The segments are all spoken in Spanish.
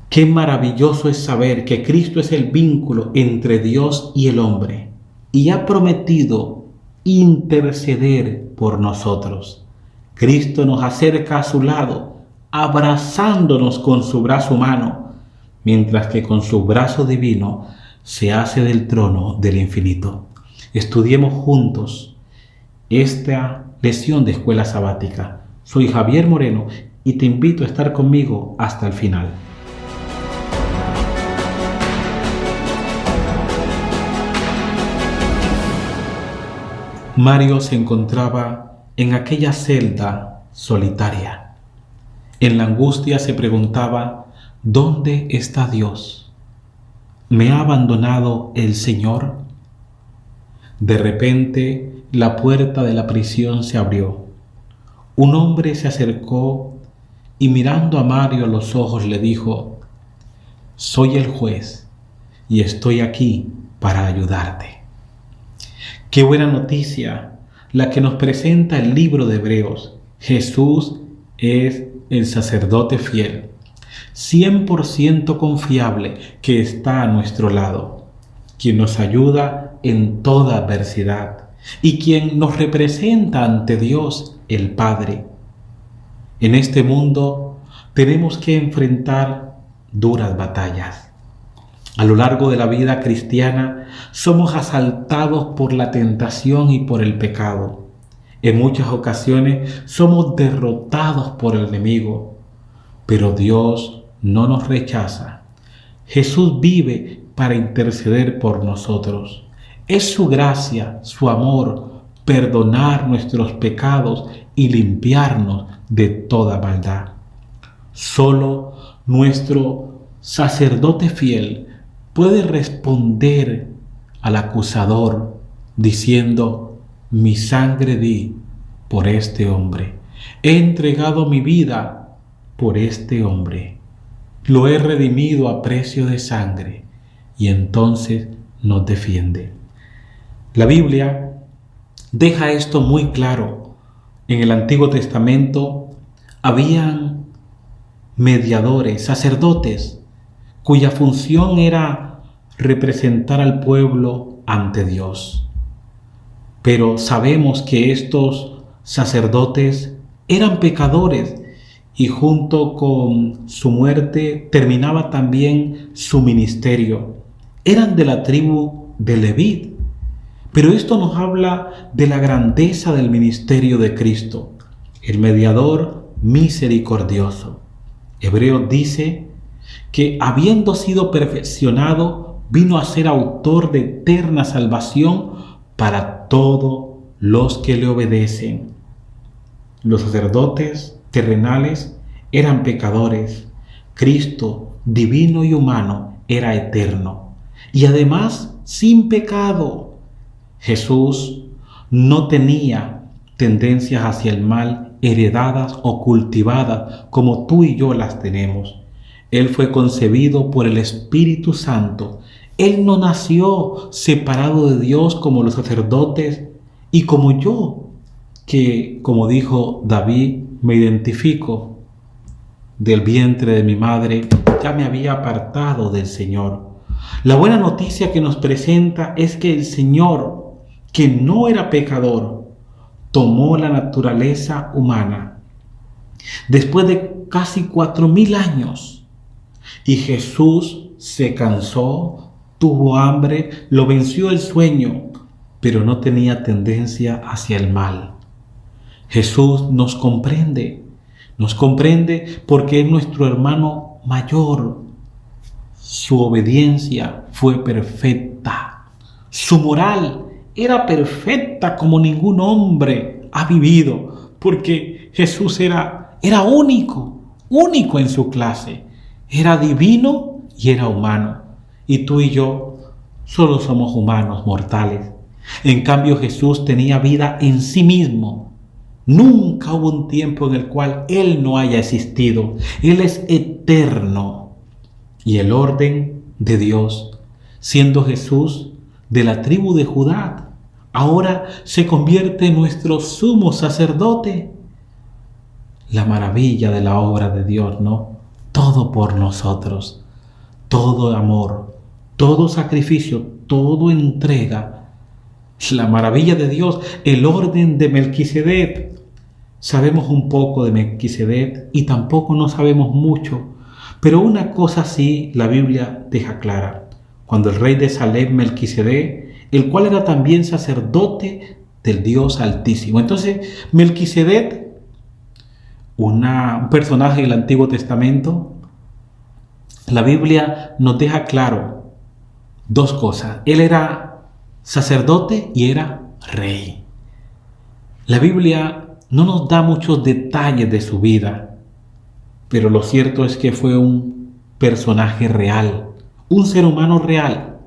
Qué maravilloso es saber que Cristo es el vínculo entre Dios y el hombre y ha prometido interceder por nosotros. Cristo nos acerca a su lado, abrazándonos con su brazo humano, mientras que con su brazo divino se hace del trono del infinito. Estudiemos juntos esta lección de escuela sabática. Soy Javier Moreno y te invito a estar conmigo hasta el final. Mario se encontraba en aquella celda solitaria. En la angustia se preguntaba: ¿dónde está Dios? ¿Me ha abandonado el Señor? De repente, la puerta de la prisión se abrió. Un hombre se acercó y mirando a Mario a los ojos le dijo: soy el juez y estoy aquí para ayudarte. Qué buena noticia la que nos presenta el libro de Hebreos. Jesús es el sacerdote fiel, 100% confiable, que está a nuestro lado, quien nos ayuda en toda adversidad y quien nos representa ante Dios el Padre. En este mundo tenemos que enfrentar duras batallas. A lo largo de la vida cristiana somos asaltados por la tentación y por el pecado. En muchas ocasiones somos derrotados por el enemigo, pero Dios no nos rechaza. Jesús vive para interceder por nosotros. Es su gracia, su amor, perdonar nuestros pecados y limpiarnos de toda maldad. Solo nuestro sacerdote fiel puede responder al acusador diciendo: mi sangre di por este hombre, he entregado mi vida por este hombre, lo he redimido a precio de sangre, y entonces nos defiende. La Biblia deja esto muy claro. En el Antiguo Testamento habían mediadores, sacerdotes, cuya función era representar al pueblo ante Dios. Pero sabemos que estos sacerdotes eran pecadores y junto con su muerte terminaba también su ministerio. Eran de la tribu de Leví. Pero esto nos habla de la grandeza del ministerio de Cristo, el mediador misericordioso. Hebreos dice que habiendo sido perfeccionado, vino a ser autor de eterna salvación para todos los que le obedecen. Los sacerdotes terrenales eran pecadores. Cristo, divino y humano, era eterno y además sin pecado. Jesús no tenía tendencias hacia el mal heredadas o cultivadas como tú y yo las tenemos. Él fue concebido por el Espíritu Santo. Él no nació separado de Dios como los sacerdotes y como yo, que, como dijo David, me identifico del vientre de mi madre, ya me había apartado del Señor. La buena noticia que nos presenta es que el Señor, que no era pecador, tomó la naturaleza humana después de casi 4000 años. Y Jesús se cansó, tuvo hambre, lo venció el sueño, pero no tenía tendencia hacia el mal. Jesús nos comprende porque es nuestro hermano mayor. Su obediencia fue perfecta. Su moral era perfecta como ningún hombre ha vivido, porque Jesús era único en su clase. Era divino y era humano. Y tú y yo solo somos humanos mortales. En cambio, Jesús tenía vida en sí mismo. Nunca hubo un tiempo en el cual Él no haya existido. Él es eterno. Y el orden de Dios, siendo Jesús de la tribu de Judá, ahora se convierte en nuestro sumo sacerdote. La maravilla de la obra de Dios, ¿no? todo por nosotros, todo amor, todo sacrificio, todo entrega. La maravilla de Dios, el orden de Melquisedec. Sabemos un poco de Melquisedec y tampoco no sabemos mucho, pero una cosa sí la Biblia deja clara. Cuando el rey de Salem, Melquisedec, el cual era también sacerdote del Dios Altísimo. Entonces, Melquisedec, un personaje del Antiguo Testamento, la Biblia nos deja claro dos cosas. Él era sacerdote y era rey. La Biblia no nos da muchos detalles de su vida, pero lo cierto es que fue un personaje real, un ser humano real.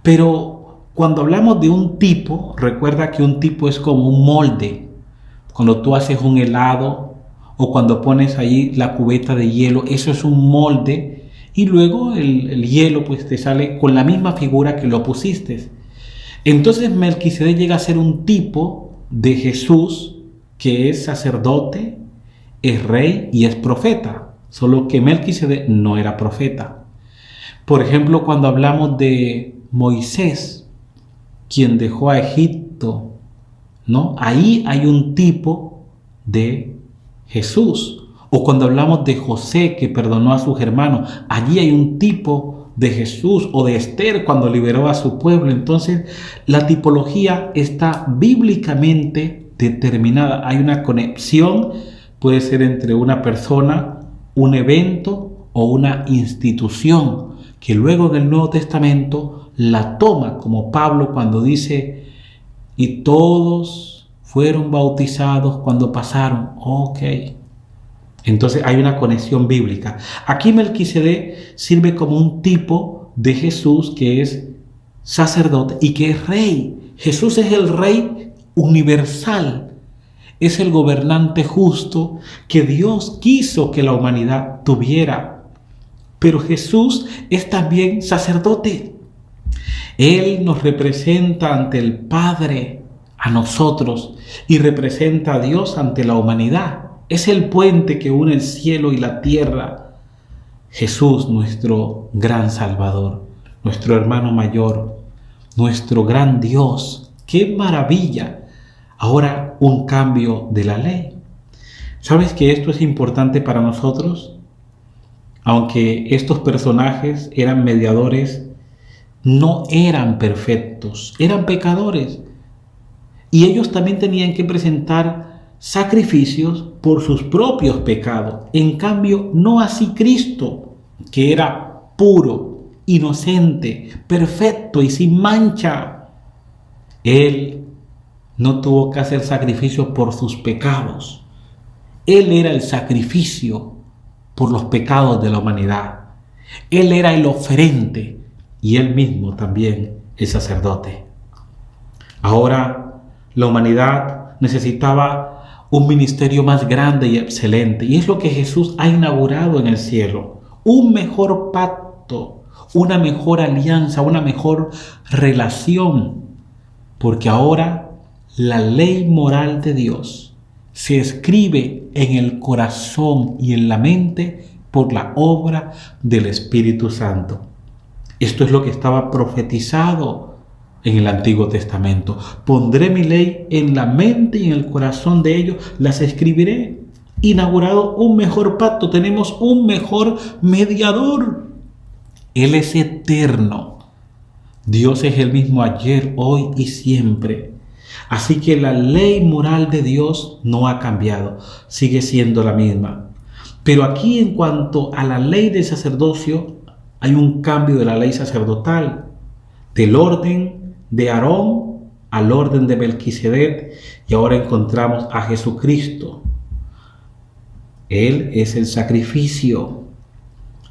Pero cuando hablamos de un tipo, recuerda que un tipo es como un molde. Cuando tú haces un helado o cuando pones ahí la cubeta de hielo, eso es un molde y luego el hielo pues te sale con la misma figura que lo pusiste. Entonces Melquisedec llega a ser un tipo de Jesús que es sacerdote, es rey y es profeta, solo que Melquisedec no era profeta. Por ejemplo, cuando hablamos de Moisés, quien dejó a Egipto, ¿no? Ahí hay un tipo de Jesús. O cuando hablamos de José, que perdonó a sus hermanos, allí hay un tipo de Jesús, o de Esther cuando liberó a su pueblo. Entonces, la tipología está bíblicamente determinada. Hay una conexión, puede ser entre una persona, un evento o una institución, que luego en el Nuevo Testamento la toma, como Pablo cuando dice, y todos fueron bautizados cuando pasaron. Ok. Entonces hay una conexión bíblica. Aquí Melquisedec sirve como un tipo de Jesús que es sacerdote y que es rey. Jesús es el rey universal. Es el gobernante justo que Dios quiso que la humanidad tuviera. Pero Jesús es también sacerdote. Él nos representa ante el Padre, a nosotros, y representa a Dios ante la humanidad. Es el puente que une el cielo y la tierra. Jesús, nuestro gran Salvador, nuestro hermano mayor, nuestro gran Dios. ¡Qué maravilla! Ahora un cambio de la ley. ¿Sabes que esto es importante para nosotros? Aunque estos personajes eran mediadores, no eran perfectos, eran pecadores. Y ellos también tenían que presentar sacrificios por sus propios pecados. En cambio, no así Cristo, que era puro, inocente, perfecto y sin mancha. Él no tuvo que hacer sacrificios por sus pecados. Él era el sacrificio por los pecados de la humanidad. Él era el oferente y él mismo también el sacerdote. Ahora la humanidad necesitaba un ministerio más grande y excelente, y es lo que Jesús ha inaugurado en el cielo. Un mejor pacto, una mejor alianza, una mejor relación, porque ahora la ley moral de Dios se escribe en el corazón y en la mente por la obra del Espíritu Santo. Esto es lo que estaba profetizado en el Antiguo Testamento. Pondré mi ley en la mente y en el corazón de ellos, las escribiré. Inaugurado un mejor pacto, tenemos un mejor mediador. Él es eterno. Dios es el mismo ayer, hoy y siempre. Así que la ley moral de Dios no ha cambiado, sigue siendo la misma. Pero aquí en cuanto a la ley de sacerdocio, hay un cambio de la ley sacerdotal, del orden de Aarón al orden de Melquisedec, y ahora encontramos a Jesucristo. Él es el sacrificio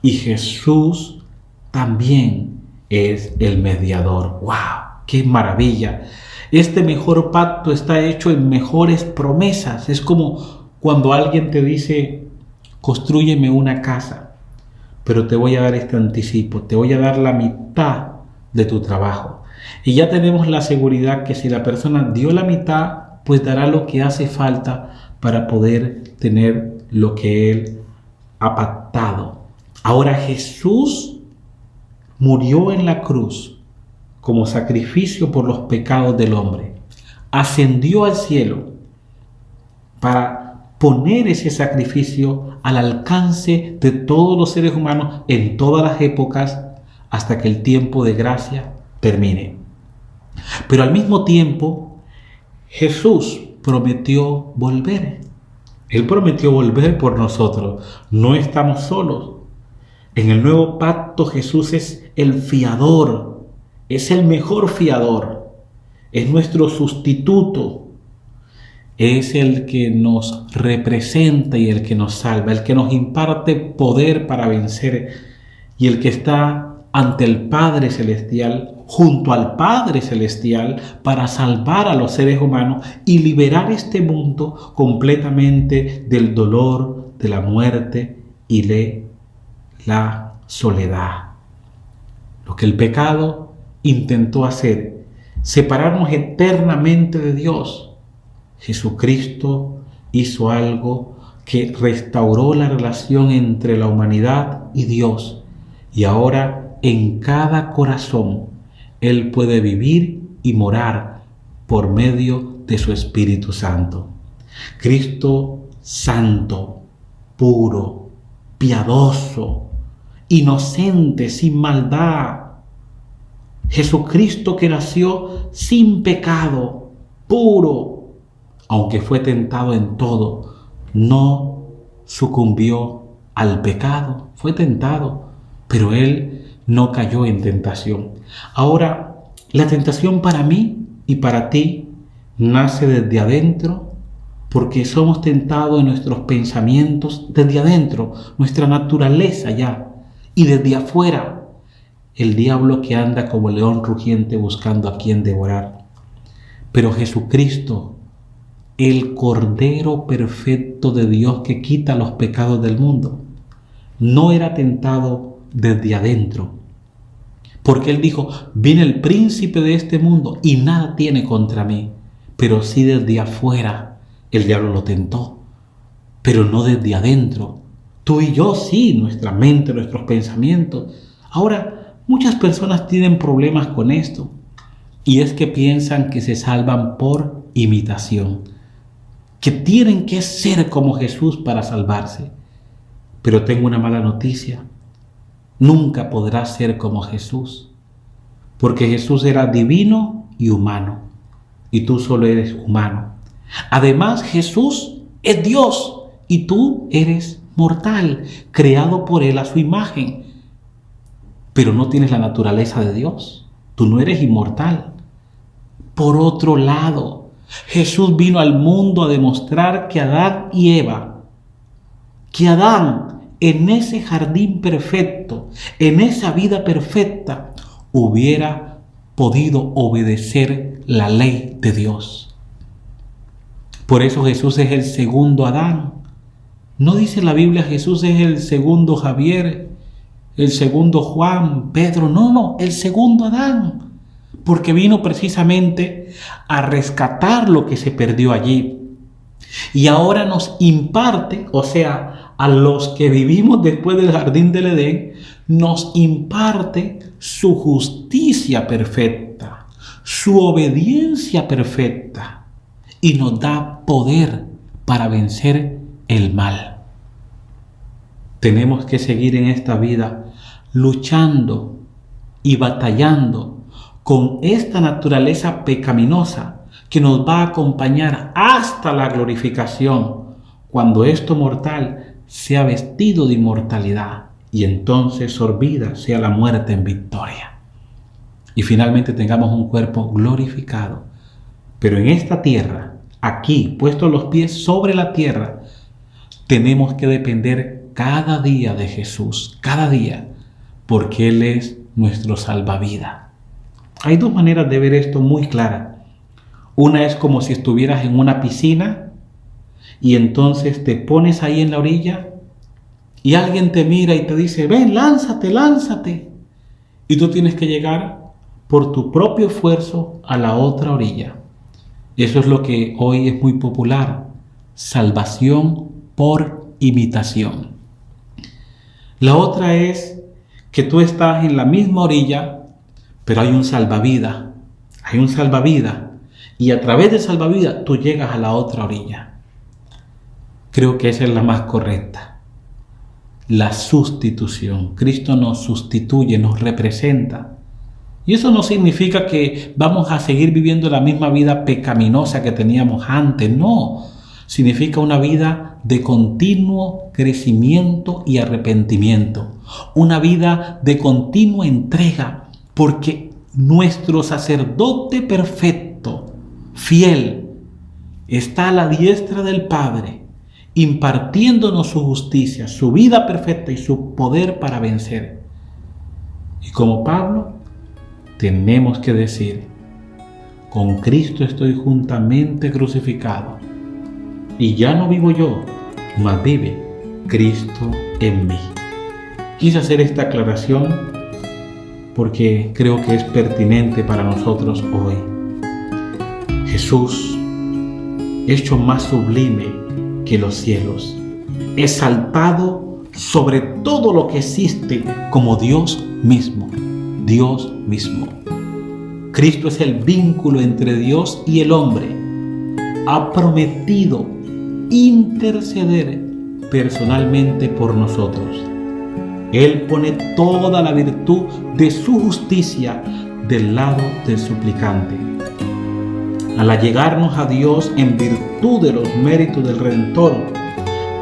y Jesús también es el mediador. ¡Wow! ¡Qué maravilla! Este mejor pacto está hecho en mejores promesas. Es como cuando alguien te dice, constrúyeme una casa, pero te voy a dar este anticipo, te voy a dar la mitad de tu trabajo. Y ya tenemos la seguridad que si la persona dio la mitad, pues dará lo que hace falta para poder tener lo que él ha pactado. Ahora Jesús murió en la cruz como sacrificio por los pecados del hombre. Ascendió al cielo para poner ese sacrificio al alcance de todos los seres humanos en todas las épocas hasta que el tiempo de gracia termine. Pero al mismo tiempo, Jesús prometió volver. Él prometió volver por nosotros. No estamos solos. En el nuevo pacto Jesús es el fiador, es el mejor fiador, es nuestro sustituto, es el que nos representa y el que nos salva, el que nos imparte poder para vencer y el que está ante el Padre Celestial, junto al Padre Celestial, para salvar a los seres humanos y liberar este mundo completamente del dolor, de la muerte y de la soledad. Lo que el pecado intentó hacer, separarnos eternamente de Dios, Jesucristo hizo algo que restauró la relación entre la humanidad y Dios. Y ahora en cada corazón Él puede vivir y morar por medio de su Espíritu Santo. Cristo santo, puro, piadoso, inocente, sin maldad. Jesucristo que nació sin pecado, puro, aunque fue tentado en todo, no sucumbió al pecado, fue tentado, pero Él no cayó en tentación. Ahora, la tentación para mí y para ti nace desde adentro, porque somos tentados en nuestros pensamientos desde adentro, nuestra naturaleza ya, y desde afuera, el diablo que anda como león rugiente buscando a quien devorar. Pero Jesucristo, el Cordero perfecto de Dios que quita los pecados del mundo, no era tentado desde adentro, porque Él dijo: viene el príncipe de este mundo y nada tiene contra mí. Pero sí desde afuera el diablo lo tentó, pero no desde adentro. Tú y yo sí, nuestra mente, nuestros pensamientos. Ahora, muchas personas tienen problemas con esto, y es que piensan que se salvan por imitación, que tienen que ser como Jesús para salvarse. Pero tengo una mala noticia: nunca podrás ser como Jesús, porque Jesús era divino y humano, y tú solo eres humano. Además, Jesús es Dios y tú eres mortal, creado por Él a su imagen, pero no tienes la naturaleza de Dios. Tú no eres inmortal. Por otro lado, Jesús vino al mundo a demostrar que Adán y Eva, que Adán, en ese jardín perfecto, en esa vida perfecta, hubiera podido obedecer la ley de Dios. Por eso Jesús es el segundo Adán. No dice la Biblia Jesús es el segundo Javier, el segundo Juan, Pedro. No, el segundo Adán. Porque vino precisamente a rescatar lo que se perdió allí. Y ahora nos imparte, o sea, a los que vivimos después del jardín del Edén, nos imparte su justicia perfecta, su obediencia perfecta, y nos da poder para vencer el mal. Tenemos que seguir en esta vida luchando y batallando con esta naturaleza pecaminosa que nos va a acompañar hasta la glorificación, cuando esto mortal sea vestido de inmortalidad y entonces sorbida sea la muerte en victoria. Y finalmente tengamos un cuerpo glorificado. Pero en esta tierra, aquí, puestos los pies sobre la tierra, tenemos que depender cada día de Jesús, cada día, porque Él es nuestro salvavidas. Hay dos maneras de ver esto muy claras. Una es como si estuvieras en una piscina y entonces te pones ahí en la orilla y alguien te mira y te dice: ven, lánzate, lánzate. Y tú tienes que llegar por tu propio esfuerzo a la otra orilla. Eso es lo que hoy es muy popular: salvación por imitación. La otra es que tú estás en la misma orilla, pero hay un salvavidas. Hay un salvavidas. Y a través del salvavidas tú llegas a la otra orilla. Creo que esa es la más correcta. La sustitución. Cristo nos sustituye, nos representa. Y eso no significa que vamos a seguir viviendo la misma vida pecaminosa que teníamos antes. No. Significa una vida de continuo crecimiento y arrepentimiento. Una vida de continua entrega. Porque nuestro sacerdote perfecto, fiel, está a la diestra del Padre, impartiéndonos su justicia, su vida perfecta y su poder para vencer. Y como Pablo, tenemos que decir: con Cristo estoy juntamente crucificado, y ya no vivo yo, mas vive Cristo en mí. Quise hacer esta aclaración porque creo que es pertinente para nosotros hoy. Jesús, hecho más sublime que los cielos, exaltado sobre todo lo que existe como Dios mismo. Dios mismo. Cristo es el vínculo entre Dios y el hombre. Ha prometido interceder personalmente por nosotros. Él pone toda la virtud de su justicia del lado del suplicante. Al allegarnos a Dios en virtud de los méritos del Redentor,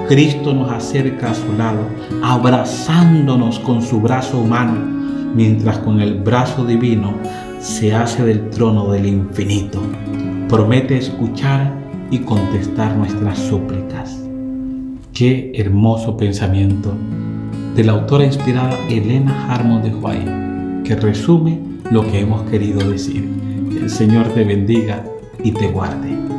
Cristo nos acerca a su lado, abrazándonos con su brazo humano, mientras con el brazo divino se hace del trono del infinito. Promete escuchar y contestar nuestras súplicas. Qué hermoso pensamiento de la autora inspirada Elena Harmon de White, que resume lo que hemos querido decir. Que el Señor te bendiga y te guarde.